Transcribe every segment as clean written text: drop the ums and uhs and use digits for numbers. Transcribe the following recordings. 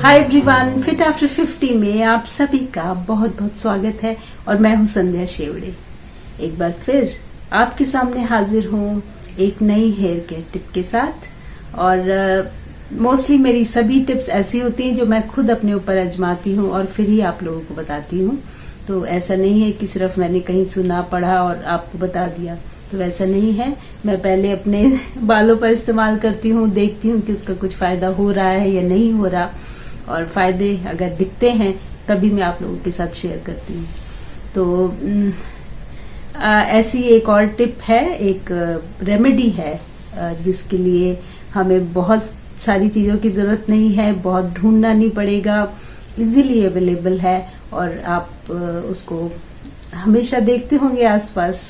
Hi everyone, fit after 50 में आप सभी का बहुत बहुत स्वागत है और मैं हूं संध्या शेवड़े। एक बार फिर आपके सामने हाजिर हूं एक नई हेयर केयर टिप के साथ। और मोस्टली मेरी सभी टिप्स ऐसी होती हैं जो मैं खुद अपने ऊपर आजमाती हूं और फिर ही आप लोगों को बताती हूं। तो ऐसा नहीं है कि सिर्फ मैंने कहीं सुना पढ़ा और आपको बता दिया, तो ऐसा नहीं है। मैं पहले अपने बालों पर इस्तेमाल करती हूँ, देखती हूँ कि उसका कुछ फायदा हो रहा है या नहीं हो रहा, और फायदे अगर दिखते हैं तभी मैं आप लोगों के साथ शेयर करती हूँ। तो ऐसी एक और टिप है, एक रेमेडी है जिसके लिए हमें बहुत सारी चीजों की जरूरत नहीं है, बहुत ढूंढना नहीं पड़ेगा, इजीली अवेलेबल है और आप उसको हमेशा देखते होंगे आसपास।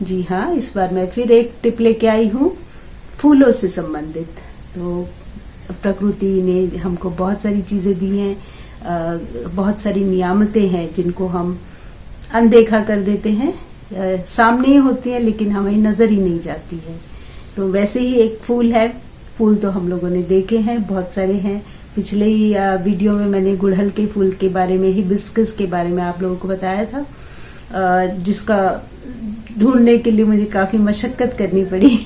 जी हाँ, इस बार मैं फिर एक टिप लेके आई हूँ फूलों से संबंधित। तो प्रकृति ने हमको बहुत सारी चीजें दी हैं, बहुत सारी नियामतें हैं जिनको हम अनदेखा कर देते हैं, सामने ही होती हैं लेकिन हमें नजर ही नहीं जाती है। तो वैसे ही एक फूल है। फूल तो हम लोगों ने देखे हैं, बहुत सारे हैं। पिछले ही वीडियो में मैंने गुड़हल के फूल के बारे में, हिबिस्कस के बारे में आप लोगों को बताया था, जिसका ढूंढने के लिए मुझे काफी मशक्कत करनी पड़ी।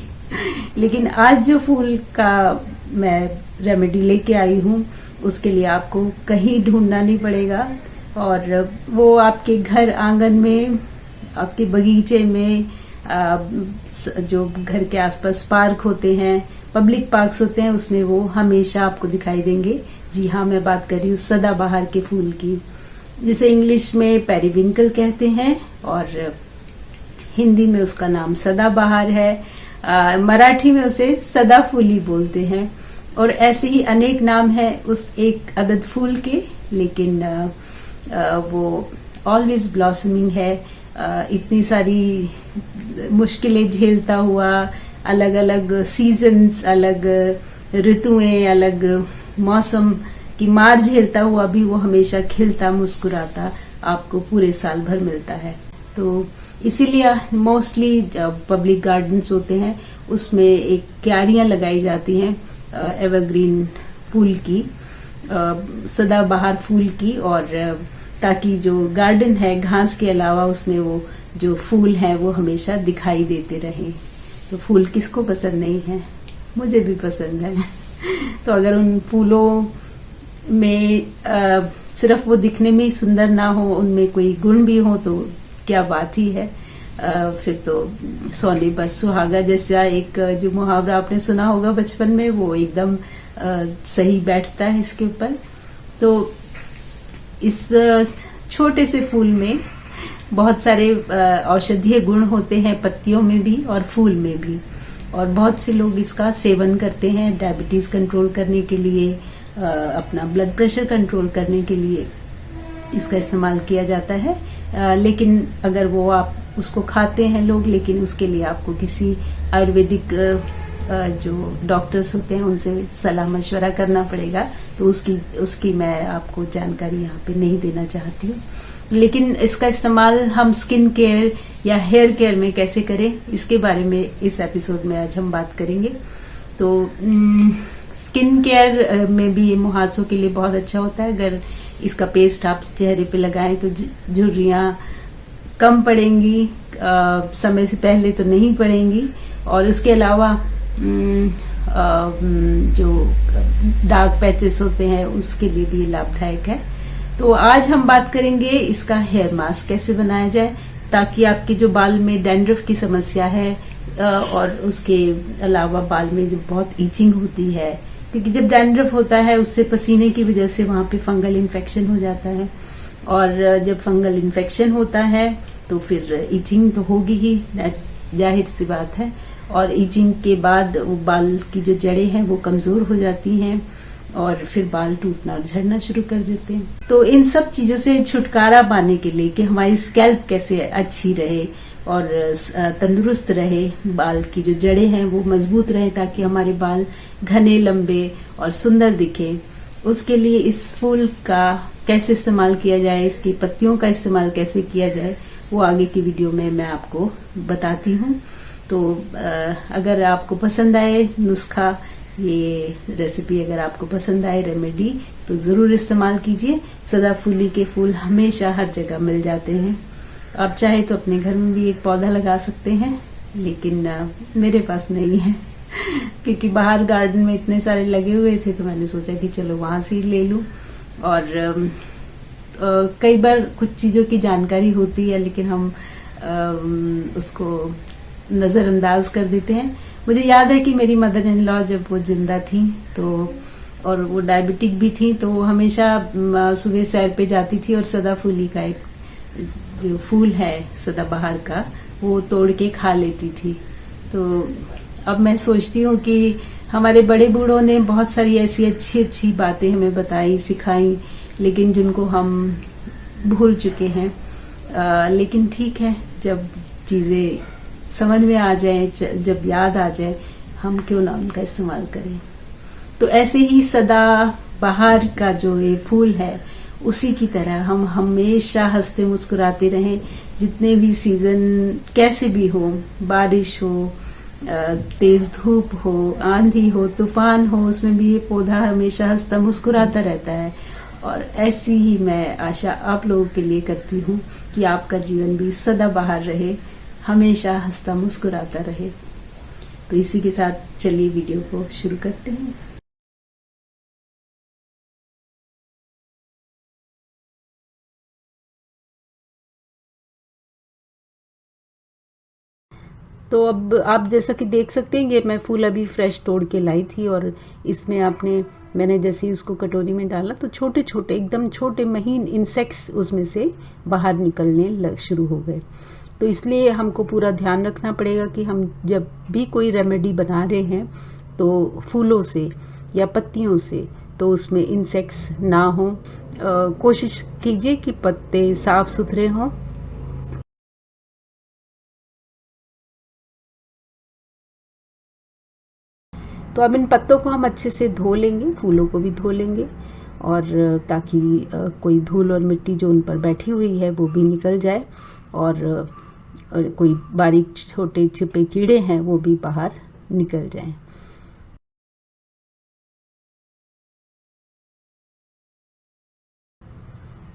लेकिन आज जो फूल का मैं रेमेडी लेके आई हूँ उसके लिए आपको कहीं ढूंढना नहीं पड़ेगा, और वो आपके घर आंगन में, आपके बगीचे में, जो घर के आसपास पार्क होते हैं, पब्लिक पार्क्स होते हैं, उसमें वो हमेशा आपको दिखाई देंगे। जी हाँ, मैं बात कर रही हूँ सदाबहार के फूल की, जिसे इंग्लिश में पेरिविंकल कहते हैं और हिंदी में उसका नाम सदाबहार है। मराठी में उसे सदाफूली बोलते हैं, और ऐसे ही अनेक नाम है उस एक अदद फूल के, लेकिन वो ऑलवेज ब्लॉसमिंग है। इतनी सारी मुश्किलें झेलता हुआ, अलग अलग सीजन्स, अलग ऋतुएं, अलग मौसम की मार झेलता हुआ भी वो हमेशा खिलता मुस्कुराता आपको पूरे साल भर मिलता है। तो इसीलिए मोस्टली जब पब्लिक गार्डन्स होते हैं उसमें एक क्यारियां लगाई जाती हैं एवरग्रीन फूल की, सदाबहार फूल की, और ताकि जो गार्डन है घास के अलावा उसमें वो जो फूल है वो हमेशा दिखाई देते रहे। तो फूल किसको पसंद नहीं है, मुझे भी पसंद है। तो अगर उन फूलों में सिर्फ वो दिखने में ही सुंदर ना हो, उनमें कोई गुण भी हो तो क्या बात ही है। फिर तो सोने पर सुहागा जैसा एक जो मुहावरा आपने सुना होगा बचपन में, वो एकदम सही बैठता है इसके ऊपर। तो इस छोटे से फूल में बहुत सारे औषधीय गुण होते हैं, पत्तियों में भी और फूल में भी, और बहुत से लोग इसका सेवन करते हैं डायबिटीज कंट्रोल करने के लिए, अपना ब्लड प्रेशर कंट्रोल करने के लिए इसका इस्तेमाल किया जाता है। लेकिन अगर वो आप उसको खाते हैं लोग, लेकिन उसके लिए आपको किसी आयुर्वेदिक जो डॉक्टर्स होते हैं उनसे सलाह मशवरा करना पड़ेगा। तो उसकी मैं आपको जानकारी यहाँ पे नहीं देना चाहती हूँ। लेकिन इसका इस्तेमाल हम स्किन केयर या हेयर केयर में कैसे करें, इसके बारे में इस एपिसोड में आज हम बात करेंगे। तो स्किन केयर में भी ये मुहासों के लिए बहुत अच्छा होता है। अगर इसका पेस्ट आप चेहरे पे लगाएं तो झुर्रियां कम पड़ेंगी, समय से पहले तो नहीं पड़ेंगी, और उसके अलावा जो डार्क पैचेस होते हैं उसके लिए भी लाभदायक है। तो आज हम बात करेंगे इसका हेयर मास्क कैसे बनाया जाए, ताकि आपके जो बाल में डैंड्रफ की समस्या है और उसके अलावा बाल में जो बहुत ईचिंग होती है, क्योंकि जब डैंड्रफ होता है उससे पसीने की वजह से वहां पे फंगल इन्फेक्शन हो जाता है, और जब फंगल इन्फेक्शन होता है तो फिर ईचिंग तो होगी ही, जाहिर सी बात है। और ईचिंग के बाद वो बाल की जो जड़ें हैं वो कमजोर हो जाती हैं और फिर बाल टूटना और झड़ना शुरू कर देते हैं। तो इन सब चीजों से छुटकारा पाने के लिए कि हमारी स्कैल्प कैसे अच्छी रहे और तंदुरुस्त रहे, बाल की जो जड़ें हैं वो मजबूत रहे, ताकि हमारे बाल घने, लंबे और सुंदर दिखे, उसके लिए इस फूल का कैसे इस्तेमाल किया जाए, इसकी पत्तियों का इस्तेमाल कैसे किया जाए, वो आगे की वीडियो में मैं आपको बताती हूँ। तो अगर आपको पसंद आए नुस्खा ये रेसिपी अगर आपको पसंद आए रेमेडी तो ज़रूर इस्तेमाल कीजिए। सदाफूली के फूल हमेशा हर जगह मिल जाते हैं। आप चाहे तो अपने घर में भी एक पौधा लगा सकते हैं, लेकिन मेरे पास नहीं है क्योंकि बाहर गार्डन में इतने सारे लगे हुए थे, तो मैंने सोचा कि चलो वहां से ही ले लूं। और कई बार कुछ चीजों की जानकारी होती है लेकिन हम उसको नजरअंदाज कर देते हैं। मुझे याद है कि मेरी मदर इन लॉ जब वो जिंदा थी तो, और वो डायबिटिक भी थी, तो वो हमेशा सुबह सैर पे जाती थी और सदाफूली का एक जो फूल है सदाबहार का, वो तोड़ के खा लेती थी। तो अब मैं सोचती हूँ कि हमारे बड़े बूढ़ों ने बहुत सारी ऐसी अच्छी अच्छी बातें हमें बताई, सिखाई, लेकिन जिनको हम भूल चुके हैं। लेकिन ठीक है, जब चीजें समझ में आ जाए, जब याद आ जाए, हम क्यों ना उनका इस्तेमाल करें। तो ऐसे ही सदा बहार का जो ये फूल है, उसी की तरह हम हमेशा हंसते मुस्कुराते रहें। जितने भी सीजन कैसे भी हो, बारिश हो, तेज धूप हो, आंधी हो, तूफान हो, उसमें भी ये पौधा हमेशा हंसता मुस्कुराता रहता है। और ऐसी ही मैं आशा आप लोगों के लिए करती हूँ कि आपका जीवन भी सदा बहार रहे, हमेशा हंसता मुस्कुराता रहे। तो इसी के साथ चलिए वीडियो को शुरू करते हैं। तो अब आप जैसा कि देख सकते हैं, ये मैं फूल अभी फ्रेश तोड़ के लाई थी और इसमें मैंने जैसे ही उसको कटोरी में डाला तो छोटे छोटे एकदम छोटे महीन इंसेक्ट्स उसमें से बाहर निकलने शुरू हो गए। तो इसलिए हमको पूरा ध्यान रखना पड़ेगा कि हम जब भी कोई रेमेडी बना रहे हैं तो फूलों से या पत्तियों से तो उसमें इंसेक्ट्स ना हो। कोशिश कीजिए कि पत्ते साफ सुथरे हों। तो अब इन पत्तों को हम अच्छे से धो लेंगे, फूलों को भी धो लेंगे, और ताकि कोई धूल और मिट्टी जो उन पर बैठी हुई है वो भी निकल जाए, और कोई बारीक छोटे छिपे कीड़े हैं वो भी बाहर निकल जाएं।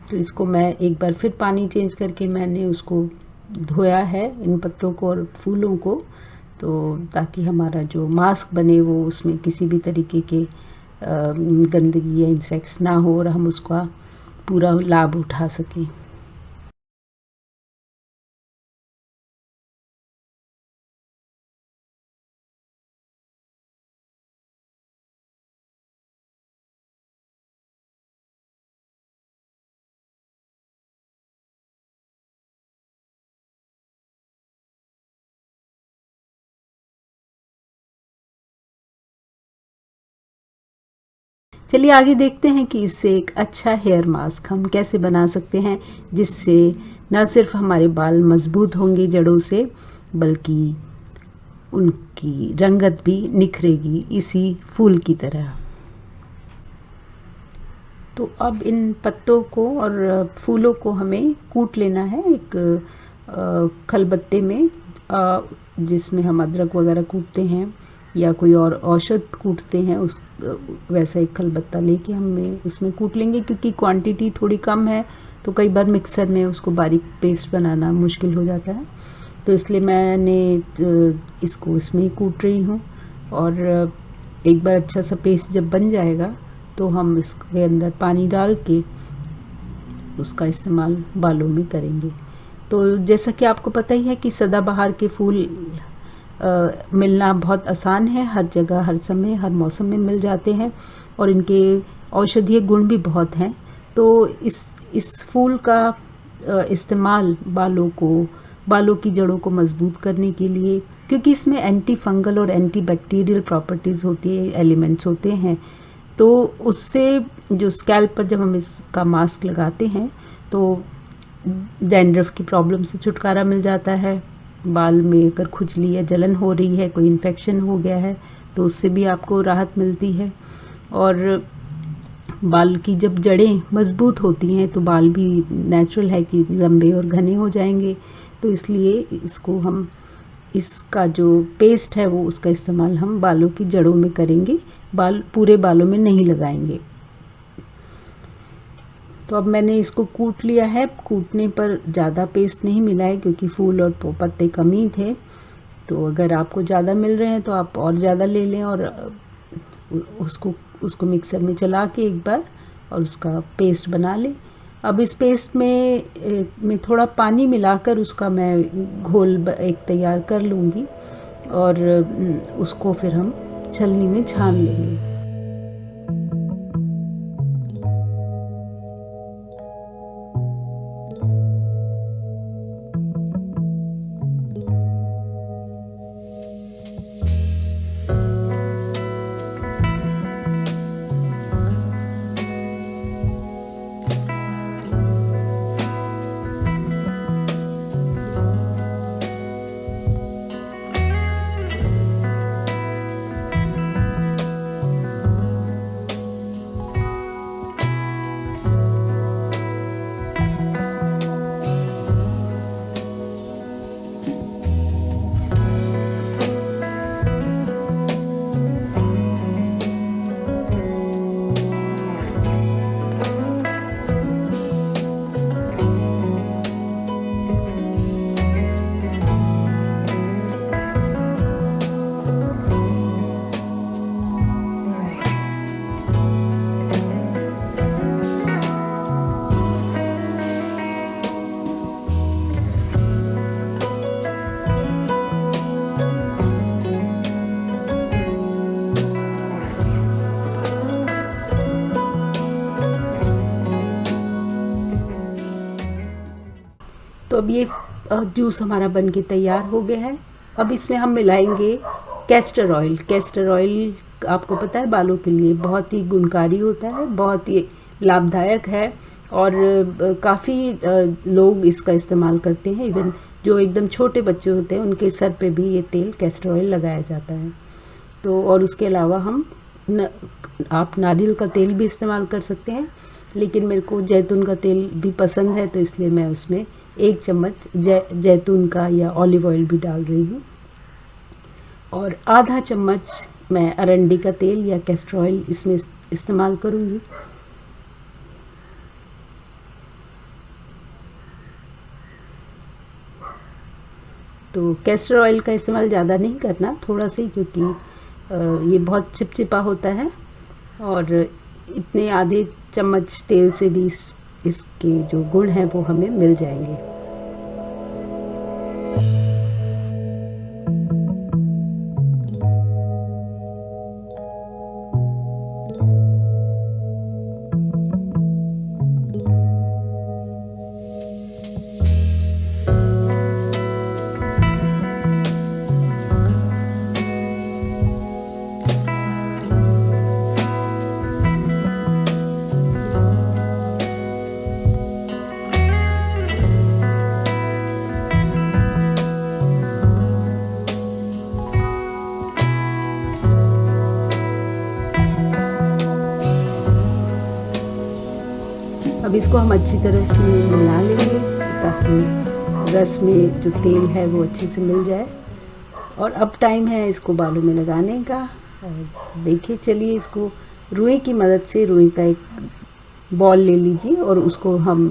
तो इसको मैं एक बार फिर पानी चेंज करके मैंने उसको धोया है, इन पत्तों को और फूलों को, तो ताकि हमारा जो मास्क बने वो उसमें किसी भी तरीके के गंदगी या इंसेक्ट्स ना हो और हम उसका पूरा लाभ उठा सकें। चलिए आगे देखते हैं कि इससे एक अच्छा हेयर मास्क हम कैसे बना सकते हैं, जिससे न सिर्फ हमारे बाल मजबूत होंगे जड़ों से, बल्कि उनकी रंगत भी निखरेगी इसी फूल की तरह। तो अब इन पत्तों को और फूलों को हमें कूट लेना है एक खलबत्ते में, जिसमें हम अदरक वगैरह कूटते हैं या कोई और औषध कूटते हैं, उस वैसा एक खलबत्ता लेके हमें उसमें कूट लेंगे। क्योंकि क्वांटिटी थोड़ी कम है तो कई बार मिक्सर में उसको बारीक पेस्ट बनाना मुश्किल हो जाता है, तो इसलिए मैंने इसको इसमें ही कूट रही हूँ। और एक बार अच्छा सा पेस्ट जब बन जाएगा तो हम इसके अंदर पानी डाल के उसका इस्तेमाल बालों में करेंगे। तो जैसा कि आपको पता ही है कि सदाबहार के फूल मिलना बहुत आसान है, हर जगह हर समय हर मौसम में मिल जाते हैं और इनके औषधीय गुण भी बहुत हैं। तो इस फूल का इस्तेमाल बालों की जड़ों को मजबूत करने के लिए, क्योंकि इसमें एंटी फंगल और एंटी बैक्टीरियल प्रॉपर्टीज़ होती है, एलिमेंट्स होते हैं, तो उससे जो स्कैल्प पर जब हम इसका मास्क लगाते हैं तो डैंड्रफ की प्रॉब्लम से छुटकारा मिल जाता है। बाल में अगर खुजली या जलन हो रही है, कोई इन्फेक्शन हो गया है, तो उससे भी आपको राहत मिलती है। और बाल की जब जड़ें मजबूत होती हैं तो बाल भी नेचुरल है कि लंबे और घने हो जाएंगे। तो इसलिए इसको हम इसका जो पेस्ट है वो उसका इस्तेमाल हम बालों की जड़ों में करेंगे, पूरे बालों में नहीं लगाएंगे। तो अब मैंने इसको कूट लिया है। कूटने पर ज़्यादा पेस्ट नहीं मिला है क्योंकि फूल और पत्ते कम ही थे। तो अगर आपको ज़्यादा मिल रहे हैं तो आप और ज़्यादा ले लें और उसको मिक्सर में चला के एक बार और उसका पेस्ट बना लें। अब इस पेस्ट में थोड़ा पानी मिलाकर उसका मैं घोल एक तैयार कर लूँगी और उसको फिर हम छलनी में छान लेंगे। तो अब ये जूस हमारा बन के तैयार हो गया है। अब इसमें हम मिलाएंगे कैस्टर ऑयल। कैस्टर ऑयल आपको पता है बालों के लिए बहुत ही गुणकारी होता है, बहुत ही लाभदायक है और काफ़ी लोग इसका इस्तेमाल करते हैं। इवन जो एकदम छोटे बच्चे होते हैं उनके सर पे भी ये तेल कैस्टर ऑयल लगाया जाता है। तो और उसके अलावा आप नारियल का तेल भी इस्तेमाल कर सकते हैं, लेकिन मेरे को जैतून का तेल भी पसंद है तो इसलिए मैं उसमें 1 चम्मच जैतून का या ऑलिव ऑयल भी डाल रही हूँ और आधा चम्मच मैं अरंडी का तेल या कैस्टर ऑयल इसमें इस्तेमाल करूँगी। तो कैस्टर ऑयल का इस्तेमाल ज़्यादा नहीं करना, थोड़ा सा ही, क्योंकि ये बहुत चिपचिपा होता है और इतने आधे चम्मच तेल से भी इसके जो गुण हैं वो हमें मिल जाएंगे। अब इसको हम अच्छी तरह से मिला लेंगे ताकि रस में जो तेल है वो अच्छे से मिल जाए। और अब टाइम है इसको बालों में लगाने का। और देखिए, चलिए इसको रुई की मदद से, रुई का एक बॉल ले लीजिए और उसको हम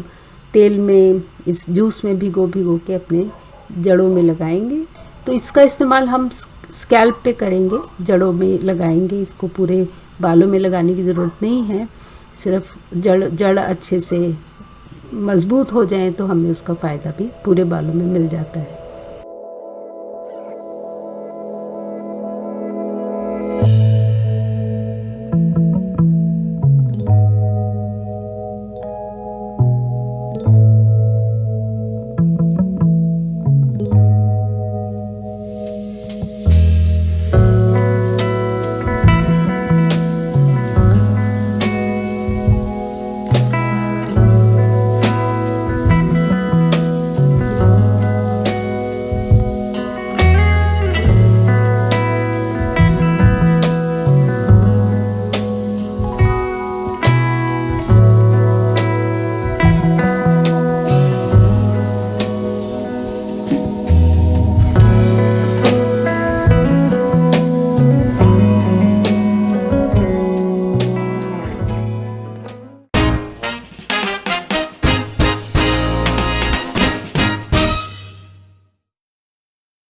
तेल में, इस जूस में भिगो के अपने जड़ों में लगाएंगे। तो इसका इस्तेमाल हम स्कैल्प पे करेंगे, जड़ों में लगाएंगे। इसको पूरे बालों में लगाने की ज़रूरत नहीं है, सिर्फ जड़ अच्छे से मज़बूत हो जाए तो हमें उसका फ़ायदा भी पूरे बालों में मिल जाता है।